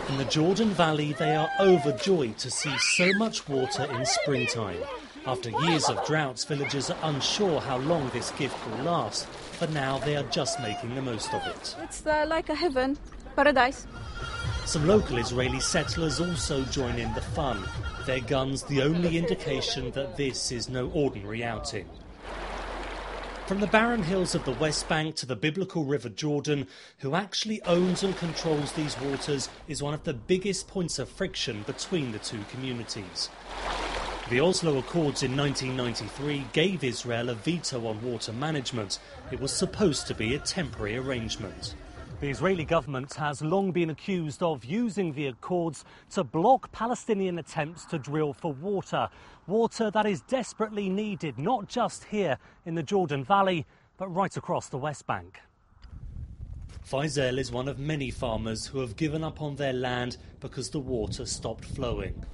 In the Jordan Valley, they are overjoyed to see so much water in springtime. After years of droughts, villagers are unsure how long this gift will last, but now they are just making the most of it. It's like a heaven, paradise. Some local Israeli settlers also join in the fun, their guns the only indication that this is no ordinary outing. From the barren hills of the West Bank to the biblical River Jordan, who actually owns and controls these waters is one of the biggest points of friction between the two communities. The Oslo Accords in 1993 gave Israel a veto on water management. It was supposed to be a temporary arrangement. The Israeli government has long been accused of using the Accords to block Palestinian attempts to drill for water. Water that is desperately needed, not just here in the Jordan Valley, but right across the West Bank. Faisal is one of many farmers who have given up on their land because the water stopped flowing.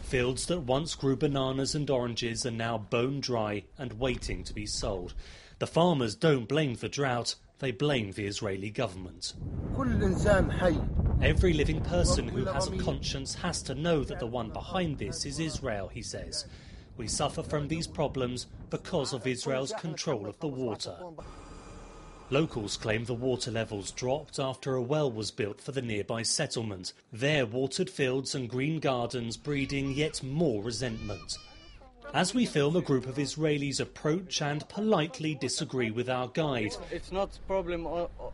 Fields that once grew bananas and oranges are now bone dry and waiting to be sold. The farmers don't blame the drought. They blame the Israeli government. Every living person who has a conscience has to know that the one behind this is Israel, he says. We suffer from these problems because of Israel's control of the water. Locals claim the water levels dropped after a well was built for the nearby settlement. Their watered fields and green gardens breeding yet more resentment. As we film, a group of Israelis approach and politely disagree with our guide. It's not a problem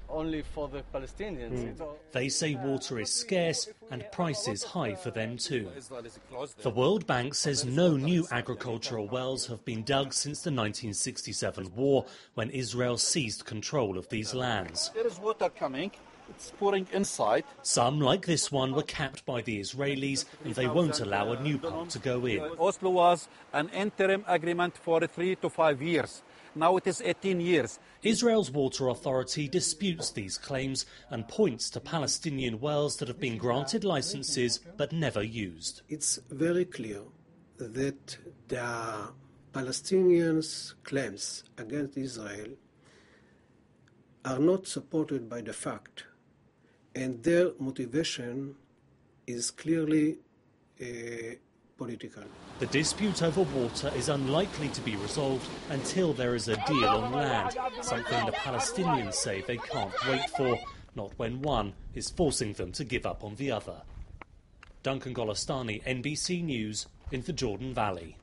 only for the Palestinians. They say water is scarce and prices high for them too. The World Bank says no new agricultural wells have been dug since the 1967 war, when Israel seized control of these lands. There is water coming. It's pouring inside. Some, like this one, were capped by the Israelis and they won't allow a new pump to go in. Oslo was an interim agreement for 3 to 5 years. Now it is 18 years. Israel's water authority disputes these claims and points to Palestinian wells that have been granted licenses but never used. It's very clear that the Palestinians' claims against Israel are not supported by the fact, and their motivation is clearly political. The dispute over water is unlikely to be resolved until there is a deal on land, something the Palestinians say they can't wait for, not when one is forcing them to give up on the other. Duncan Golostani, NBC News, in the Jordan Valley.